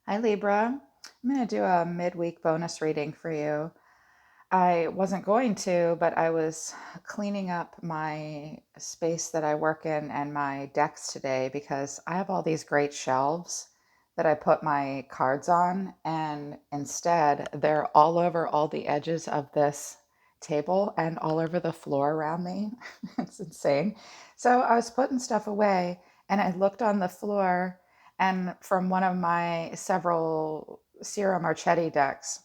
Hi, Libra. I'm going to do a midweek bonus reading for you. I wasn't going to, but I was cleaning up my space that I work in and my decks today because I have all these great shelves that I put my cards on, and instead they're all over all the edges of this table and all over the floor around me. It's insane. So I was putting stuff away and I looked on the floor, and from one of my several Ciro Marchetti decks,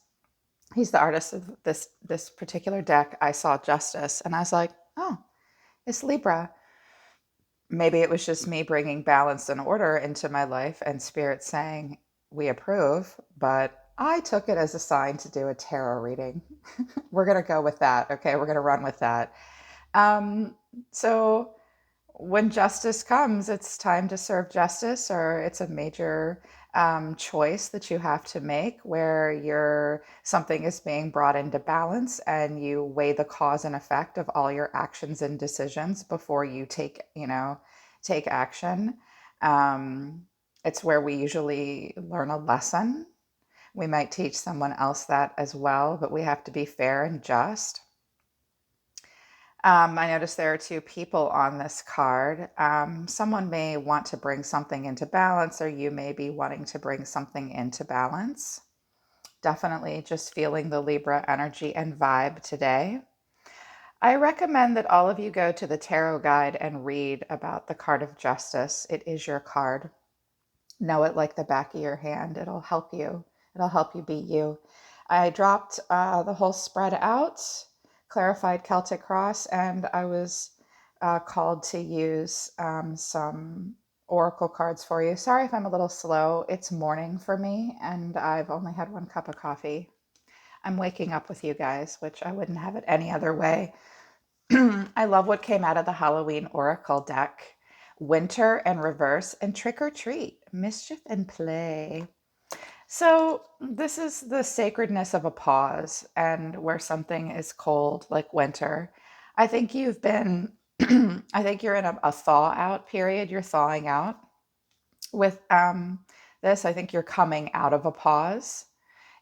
he's the artist of this particular deck, I saw Justice, and I was like, oh, it's Libra. Maybe it was just me bringing balance and order into my life and spirit saying we approve, but I took it as a sign to do a tarot reading. We're going to go with that. Okay, we're going to run with that. um, so when justice comes, it's time to serve justice, or it's a major choice that you have to make where something is being brought into balance, and you weigh the cause and effect of all your actions and decisions before you take action. Um, it's where we usually learn a lesson. We might teach someone else that as well, but we have to be fair and just. I noticed there are two people on this card. Someone may want to bring something into balance, or you may be wanting to bring something into balance. Definitely just feeling the Libra energy and vibe today. I recommend that all of you go to the tarot guide and read about the card of justice. It is your card. Know it like the back of your hand. It'll help you. It'll help you be you. I dropped the whole spread out, clarified Celtic Cross, and I was called to use some oracle cards for you. Sorry if I'm a little slow. It's morning for me, and I've only had one cup of coffee. I'm waking up with you guys, which I wouldn't have it any other way. I love what came out of the Halloween Oracle deck. Winter and reverse and trick or treat, mischief and play. So, this is the sacredness of a pause and where something is cold, like winter. I think you've been, I think you're in a thaw out period. You're thawing out with this. I think you're coming out of a pause.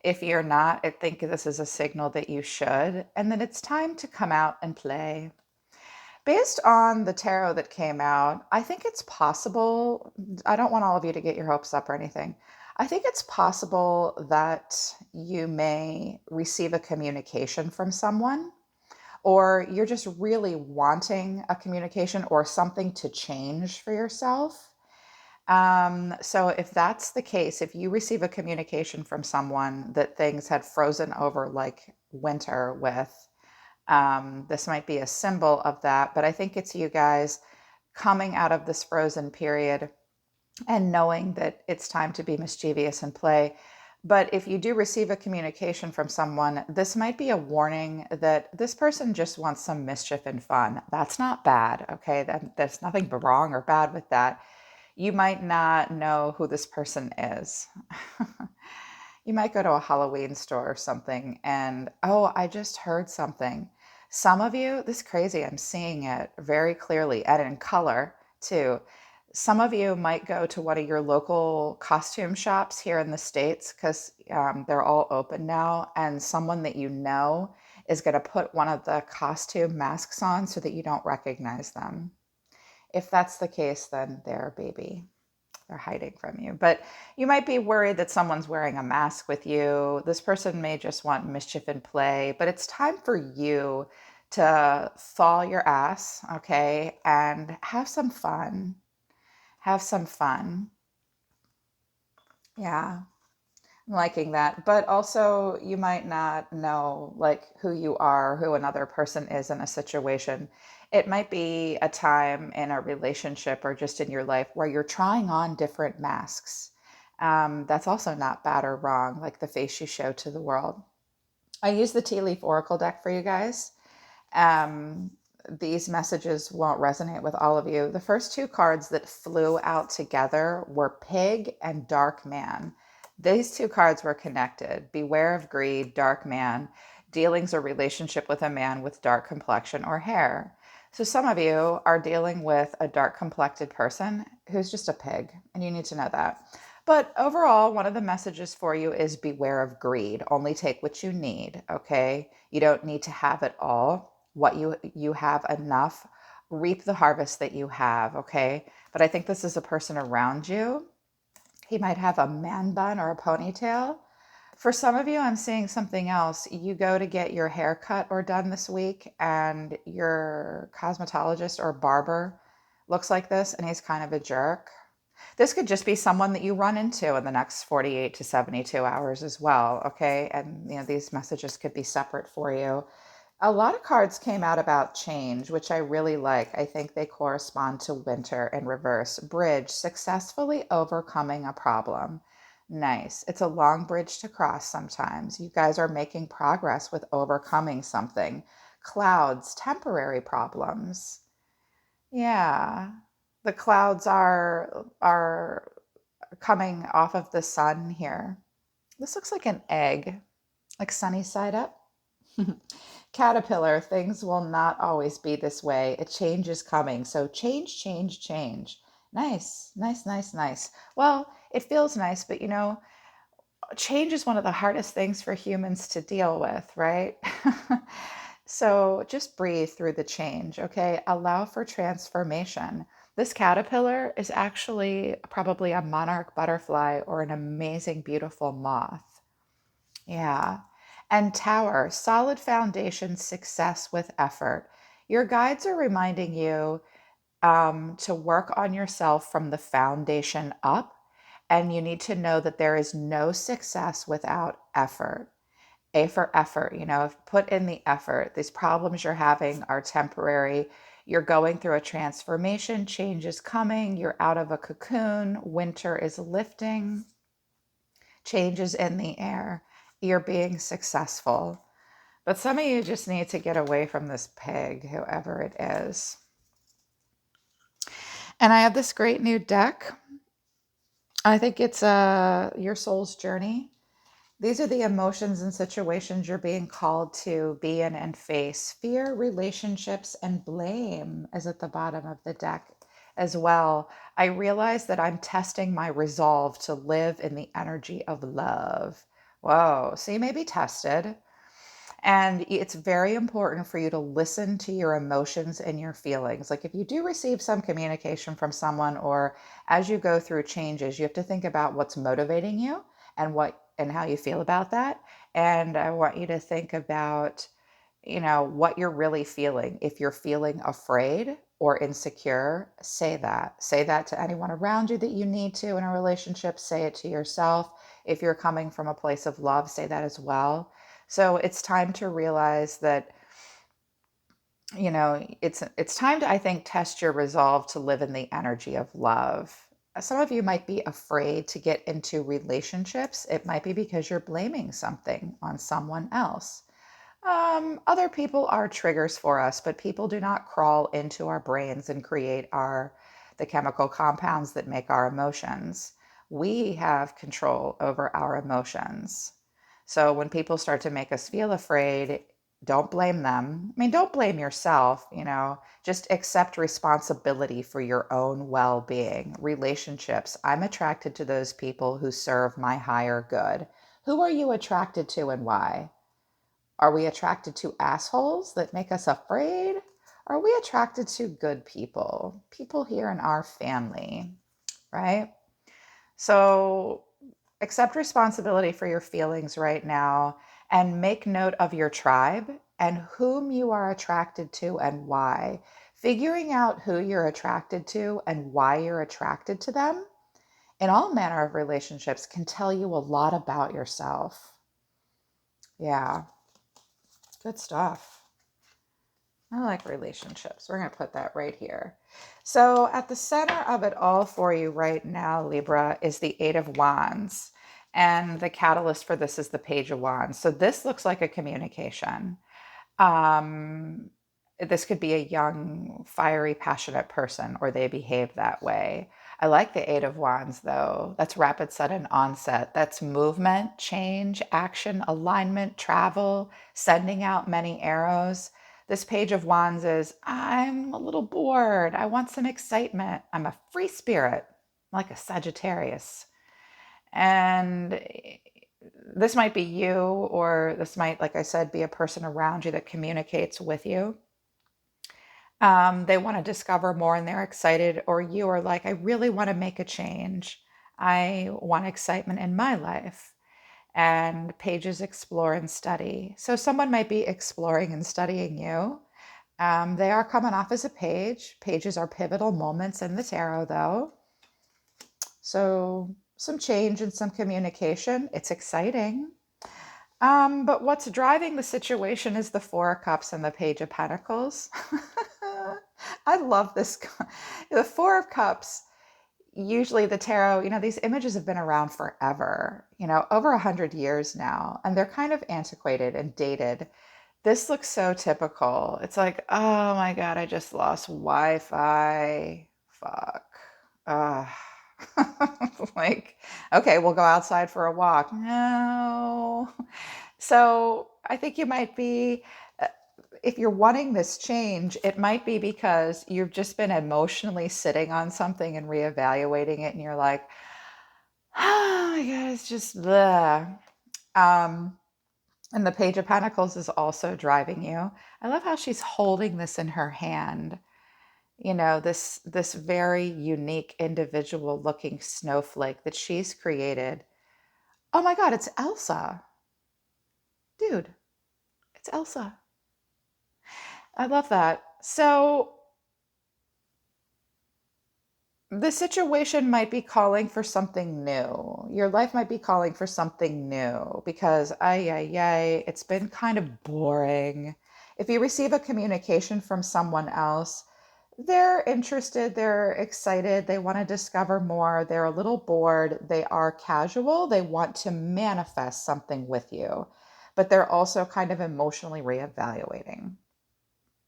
If you're not, I think this is a signal that you should, and then it's time to come out and play. Based on the tarot that came out, I think it's possible. I don't want all of you to get your hopes up or anything. I think it's possible that you may receive a communication from someone, or you're just really wanting a communication or something to change for yourself. So, if that's the case, if you receive a communication from someone that things had frozen over like winter with, this might be a symbol of that, but I think it's you guys coming out of this frozen period and knowing that it's time to be mischievous and play. But if you do receive a communication from someone, this might be a warning that this person just wants some mischief and fun. That's not bad, okay? There's nothing wrong or bad with that. You might not know who this person is. You might go to a Halloween store or something and, oh, I just heard something. Some of you, this is crazy, I'm seeing it very clearly and in color too. Some of you might go to one of your local costume shops here in the States because they're all open now, and someone that you know is going to put one of the costume masks on so that you don't recognize them. If that's the case, then they're a baby. They're hiding from you. But you might be worried that someone's wearing a mask with you. This person may just want mischief and play, but it's time for you to thaw your ass, okay, and have some fun. Have some fun. Yeah, I'm liking that. But also, you might not know like who you are, who another person is in a situation. It might be a time in a relationship or just in your life where you're trying on different masks. That's also not bad or wrong, like the face you show to the world. I use the Tea Leaf Oracle deck for you guys. Um, these messages won't resonate with all of you. The first two cards that flew out together were Pig and Dark Man. These two cards were connected. Beware of greed, Dark Man. Dealings or relationship with a man with dark complexion or hair. So some of you are dealing with a dark complected person who's just a pig, and you need to know that. But overall, one of the messages for you is beware of greed. Only take what you need, okay? You don't need to have it all. What you have enough. Reap the harvest that you have, okay? But I think this is a person around you. He might have a man bun or a ponytail. For some of you, I'm seeing something else. You go to get your hair cut or done this week, and your cosmetologist or barber looks like this, and he's kind of a jerk. This could just be someone that you run into in the next 48 to 72 hours as well, okay? And these messages could be separate for you. A lot of cards came out about change, which I really like. I think they correspond to winter in reverse. Bridge, successfully overcoming a problem. Nice. It's a long bridge to cross sometimes. You guys are making progress with overcoming something. Clouds, temporary problems. Yeah. The clouds are coming off of the sun here. This looks like an egg, like sunny side up. Caterpillar, things will not always be this way. A change is coming. So change, change, change. Nice, nice, nice, nice. Well, it feels nice, but change is one of the hardest things for humans to deal with, right? So just breathe through the change, okay? Allow for transformation. This caterpillar is actually probably a monarch butterfly or an amazing, beautiful moth. Yeah. And tower, solid foundation, success with effort. Your guides are reminding you to work on yourself from the foundation up. And you need to know that there is no success without effort. A for effort, put in the effort. These problems you're having are temporary. You're going through a transformation, change is coming, you're out of a cocoon, winter is lifting, change is in the air, you're being successful. But some of you just need to get away from this pig, whoever it is. And I have this great new deck. I think it's Your Soul's Journey. These are the emotions and situations you're being called to be in and face. Fear, relationships, and blame is at the bottom of the deck as well. I realize that I'm testing my resolve to live in the energy of love. Whoa, so you may be tested. And it's very important for you to listen to your emotions and your feelings. Like if you do receive some communication from someone, or as you go through changes, you have to think about what's motivating you and how you feel about that. And I want you to think about, what you're really feeling. If you're feeling afraid or insecure, say that. Say that to anyone around you that you need to in a relationship. Say it to yourself. If you're coming from a place of love, say that as well. So it's time to realize that, it's time to, I think, test your resolve to live in the energy of love. Some of you might be afraid to get into relationships. It might be because you're blaming something on someone else. Other people are triggers for us, but people do not crawl into our brains and create the chemical compounds that make our emotions. We have control over our emotions. So when people start to make us feel afraid, don't blame them. I mean, don't blame yourself, just accept responsibility for your own well-being. Relationships. I'm attracted to those people who serve my higher good. Who are you attracted to and why? Are we attracted to assholes that make us afraid? Are we attracted to good people? People here in our family, right? So accept responsibility for your feelings right now and make note of your tribe and whom you are attracted to and why. Figuring out who you're attracted to and why you're attracted to them in all manner of relationships can tell you a lot about yourself. Yeah, good stuff. I like relationships. We're going to put that right here. So at the center of it all for you right now, Libra, is the Eight of Wands. And the catalyst for this is the Page of Wands. So this looks like a communication. Um, this could be a young, fiery, passionate person, or they behave that way. I like the Eight of Wands, though. That's rapid, sudden onset. That's movement, change, action, alignment, travel, sending out many arrows. This Page of Wands is, I'm a little bored. I want some excitement. I'm a free spirit, like a Sagittarius. And this might be you, or this might, like I said, be a person around you that communicates with you. They want to discover more and they're excited, or you are like, I really want to make a change. I want excitement in my life. And pages explore and study. So someone might be exploring and studying you. They are coming off as a page. Pages are pivotal moments in the tarot, though. So some change and some communication. It's exciting. But what's driving the situation is the Four of Cups and the Page of Pentacles. I love this. The Four of Cups, usually the tarot, these images have been around forever, over 100 years now, and they're kind of antiquated and dated. This looks so typical. It's like, oh my God, I just lost Wi-Fi. Fuck. Uh, like, okay, we'll go outside for a walk. No. So I think you might be, uh, if you're wanting this change, it might be because you've just been emotionally sitting on something and reevaluating it, and you're like, oh my God, it's just the. And the Page of Pentacles is also driving you. I love how she's holding this in her hand. This very unique individual looking snowflake that she's created. Oh my God, it's Elsa. Dude, it's Elsa. I love that. So the situation might be calling for something new. Your life might be calling for something new because, ay, ay, ay, it's been kind of boring. If you receive a communication from someone else, they're interested, they're excited, they want to discover more, they're a little bored, they are casual, they want to manifest something with you, but they're also kind of emotionally reevaluating.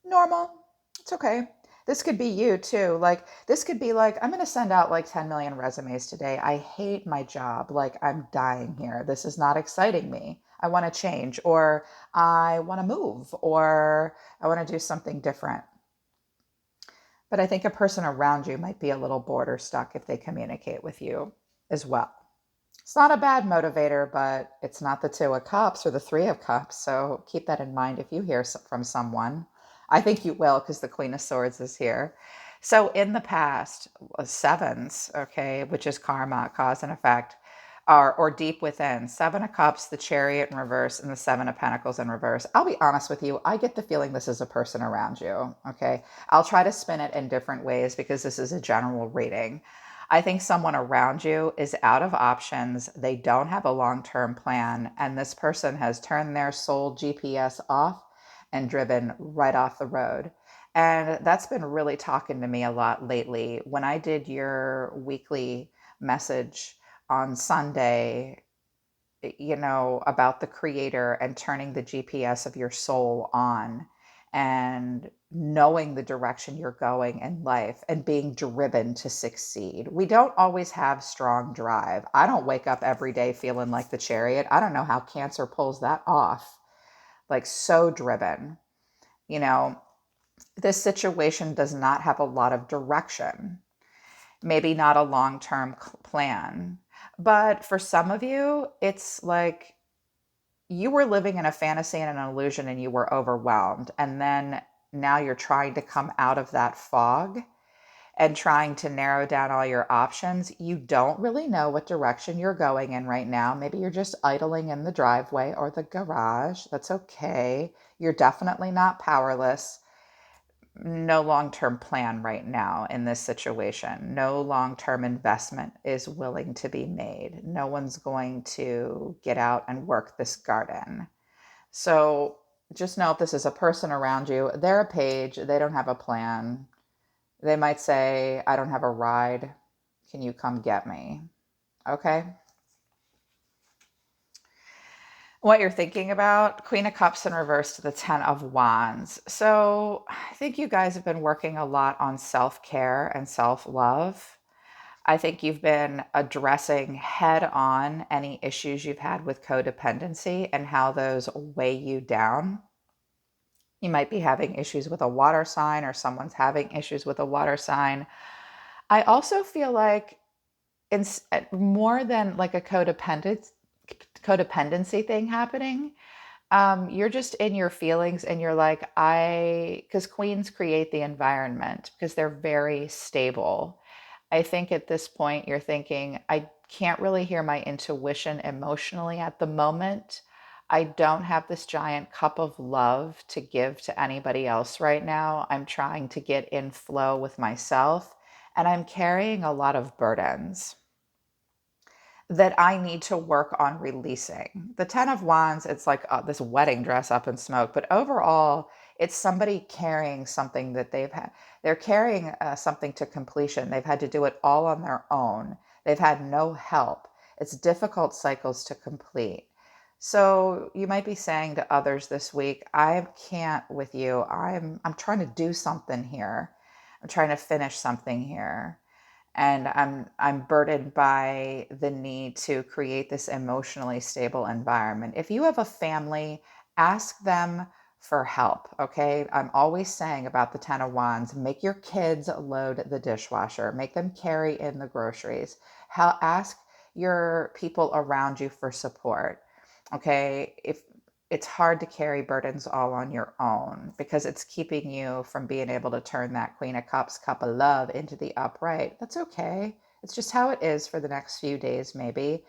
Normal. It's okay. This could be you too. Like, this could be like, I'm going to send out like 10 million resumes today. I hate my job. Like, I'm dying here. This is not exciting me. I want to change, or I want to move, or I want to do something different. But I think a person around you might be a little bored or stuck if they communicate with you as well. It's not a bad motivator, but it's not the Two of Cups or the Three of Cups. So keep that in mind if you hear from someone. I think you will, because the Queen of Swords is here. So in the past, sevens, okay, which is karma, cause and effect, or deep within. Seven of Cups, the Chariot in reverse, and the Seven of Pentacles in reverse. I'll be honest with you, I get the feeling this is a person around you, okay? I'll try to spin it in different ways because this is a general reading. I think someone around you is out of options. They don't have a long-term plan, and this person has turned their soul GPS off and driven right off the road. And that's been really talking to me a lot lately. When I did your weekly message on Sunday, about the creator and turning the GPS of your soul on and knowing the direction you're going in life and being driven to succeed. We don't always have strong drive. I don't wake up every day feeling like the Chariot. I don't know how Cancer pulls that off. Like, so driven. You know, this situation does not have a lot of direction. Maybe not a long-term plan. But for some of you, it's like you were living in a fantasy and an illusion and you were overwhelmed. And then now you're trying to come out of that fog and trying to narrow down all your options. You don't really know what direction you're going in right now. Maybe you're just idling in the driveway or the garage. That's okay. You're definitely not powerless. No long-term plan right now in this situation. No long-term investment is willing to be made. No one's going to get out and work this garden. So just know if this is a person around you, they're a page, they don't have a plan. They might say, I don't have a ride. Can you come get me? Okay. What you're thinking about, Queen of Cups in reverse to the Ten of Wands. So I think you guys have been working a lot on self-care and self-love. I think you've been addressing head on any issues you've had with codependency and how those weigh you down. You might be having issues with a water sign, or someone's having issues with a water sign. I also feel like more than like a codependency thing happening. You're just in your feelings and you're like, because queens create the environment because they're very stable. I think at this point you're thinking, I can't really hear my intuition emotionally at the moment. I don't have this giant cup of love to give to anybody else right now. I'm trying to get in flow with myself and I'm carrying a lot of burdens that I need to work on releasing. The 10 of Wands, it's like this wedding dress up in smoke, but overall, it's somebody carrying something that they're carrying something to completion. They've had to do it all on their own. They've had no help. It's difficult cycles to complete. So you might be saying to others this week, I can't with you. I'm trying to do something here. I'm trying to finish something here and I'm burdened by the need to create this emotionally stable environment. If you have a family, ask them for help, okay? I'm always saying about the 10 of Wands, make your kids load the dishwasher, make them carry in the groceries. Ask your people around you for support. Okay? If it's hard to carry burdens all on your own because it's keeping you from being able to turn that Queen of Cups cup of love into the upright. That's okay. It's just how it is for the next few days, maybe.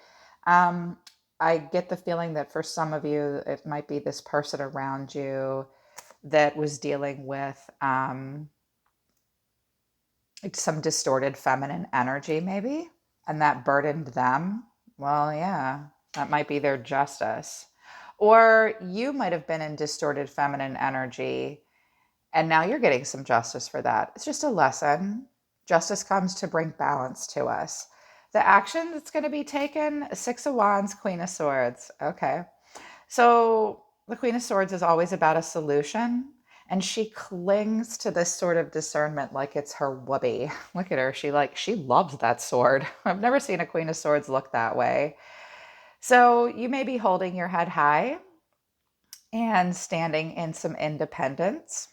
Um, I get the feeling that for some of you, it might be this person around you that was dealing with some distorted feminine energy, maybe, and that burdened them. Well, yeah, that might be their justice. Or you might have been in distorted feminine energy and now you're getting some justice for that. It's just a lesson. Justice comes to bring balance to us. The action that's going to be taken, Six of Wands, Queen of Swords. Okay. So the Queen of Swords is always about a solution, and she clings to this sort of discernment like it's her whoopee. Look at her. She loves that sword. I've never seen a Queen of Swords look that way. So you may be holding your head high and standing in some independence.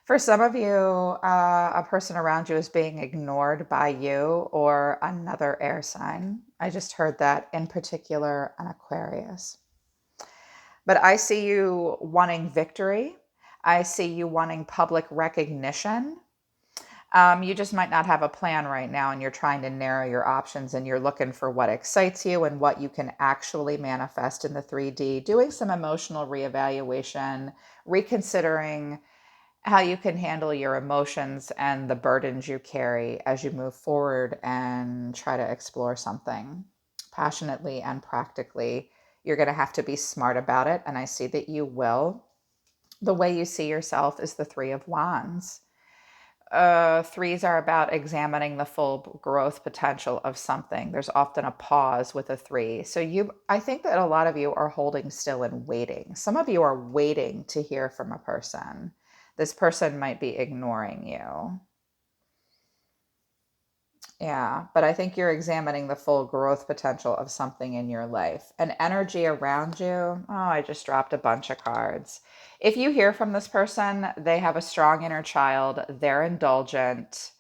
For some of you, a person around you is being ignored by you or another air sign. I just heard that in particular an Aquarius. But I see you wanting victory. I see you wanting public recognition. You just might not have a plan right now and you're trying to narrow your options and you're looking for what excites you and what you can actually manifest in the 3D, doing some emotional reevaluation, reconsidering how you can handle your emotions and the burdens you carry as you move forward and try to explore something passionately and practically. You're going to have to be smart about it, and I see that you will. The way you see yourself is the Three of Wands. Threes are about examining the full growth potential of something. There's often a pause with a three. So I think that a lot of you are holding still and waiting. Some of you are waiting to hear from a person. This person might be ignoring you. Yeah, but I think you're examining the full growth potential of something in your life. And energy around you, oh, I just dropped a bunch of cards. If you hear from this person, they have a strong inner child, they're indulgent,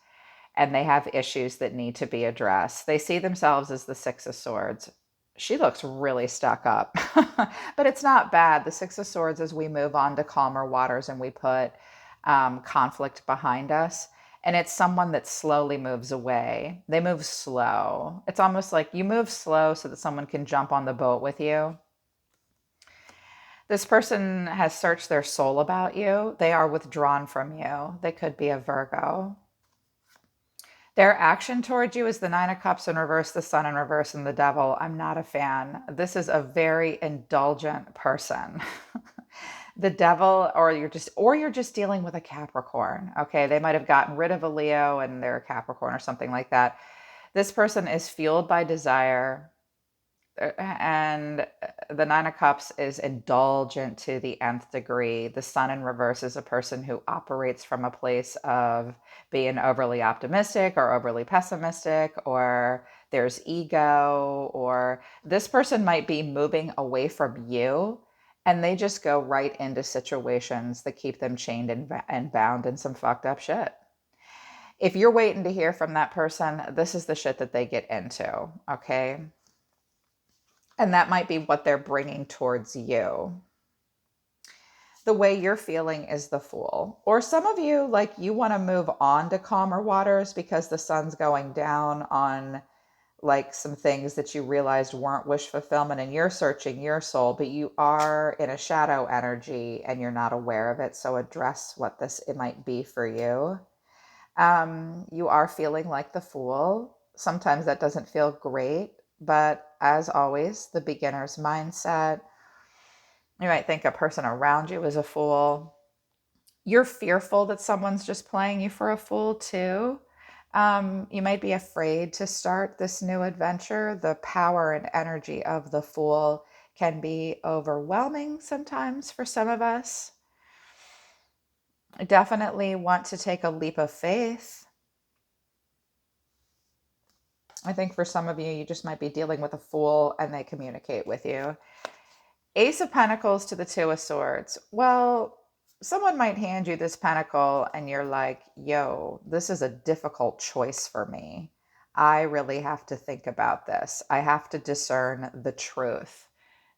and they have issues that need to be addressed. They see themselves as the Six of Swords. She looks really stuck up, but it's not bad. The Six of Swords, as we move on to calmer waters and we put conflict behind us, and it's someone that slowly moves away. They move slow. It's almost like you move slow so that someone can jump on the boat with you. This person has searched their soul about you. They are withdrawn from you. They could be a Virgo. Their action towards you is the Nine of Cups in reverse, the Sun in reverse, and the Devil. I'm not a fan. This is a very indulgent person. The Devil, or you're just dealing with a Capricorn. Okay, they might have gotten rid of a Leo and they're a Capricorn or something like that. This person is fueled by desire, and the Nine of Cups is indulgent to the nth degree. The Sun in reverse is a person who operates from a place of being overly optimistic or overly pessimistic, or there's ego, or this person might be moving away from you and they just go right into situations that keep them chained and bound in some fucked up shit. If you're waiting to hear from that person, this is the shit that they get into, okay? And that might be what they're bringing towards you. The way you're feeling is the Fool. Or some of you, like, you want to move on to calmer waters because the sun's going down on like some things that you realized weren't wish fulfillment, and you're searching your soul, but you are in a shadow energy and you're not aware of it. So address what this it might be for you. You are feeling like the Fool. Sometimes that doesn't feel great, but as always, the beginner's mindset. You might think a person around you is a fool. You're fearful that someone's just playing you for a fool too. You might be afraid to start this new adventure. The power and energy of the Fool can be overwhelming sometimes for some of us. I definitely want to take a leap of faith. I think for some of you, you just might be dealing with a Fool and they communicate with you. Ace of Pentacles to the Two of Swords. Well, someone might hand you this pentacle and you're like, yo, this is a difficult choice for me. I really have to think about this. I have to discern the truth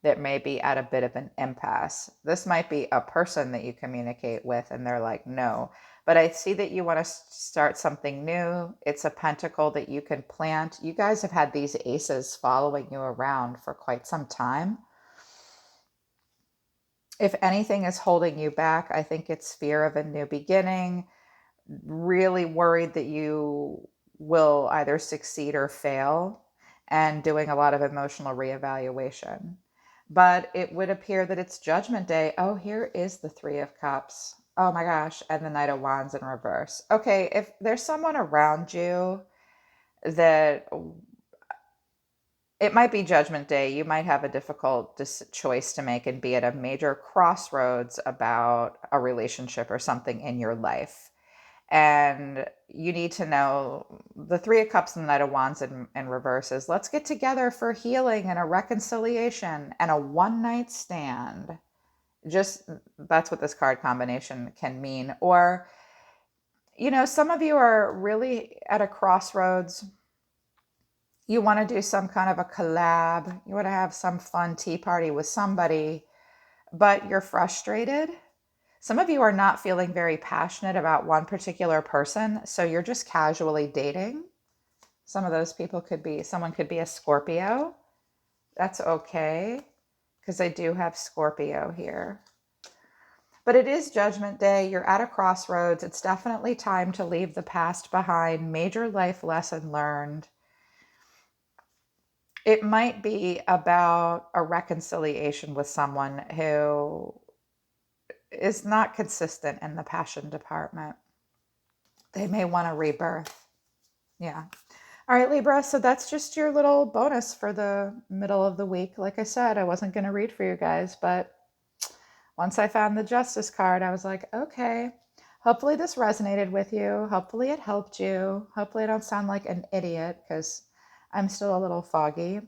that may be at a bit of an impasse. This might be a person that you communicate with and they're like, no. But I see that you want to start something new. It's a pentacle that you can plant. You guys have had these aces following you around for quite some time. If anything is holding you back, I think it's fear of a new beginning, really worried that you will either succeed or fail, and doing a lot of emotional reevaluation. But it would appear that it's Judgment Day. Oh, here is the Three of Cups. Oh my gosh. And the Knight of Wands in reverse. Okay, if there's someone around you that it might be Judgment Day. You might have a difficult choice to make and be at a major crossroads about a relationship or something in your life. And you need to know the Three of Cups and the Knight of Wands in reverse is let's get together for healing and a reconciliation and a one night stand. Just that's what this card combination can mean. Or, some of you are really at a crossroads. You want to do some kind of a collab, you want to have some fun tea party with somebody, but you're frustrated. Some of you are not feeling very passionate about one particular person, so you're just casually dating. Some of those people someone could be a Scorpio. That's okay, because I do have Scorpio here. But it is Judgment Day. You're at a crossroads. It's definitely time to leave the past behind. Major life lesson learned. It might be about a reconciliation with someone who is not consistent in the passion department. They may want a rebirth. Yeah. All right, Libra. So that's just your little bonus for the middle of the week. Like I said, I wasn't going to read for you guys, but once I found the Justice card, I was like, okay, hopefully this resonated with you. Hopefully it helped you. Hopefully I don't sound like an idiot because I'm still a little foggy.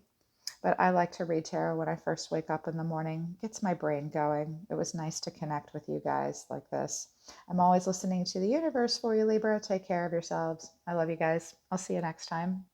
But I like to read tarot when I first wake up in the morning. Gets my brain going. It was nice to connect with you guys like this. I'm always listening to the universe for you, Libra. Take care of yourselves. I love you guys. I'll see you next time.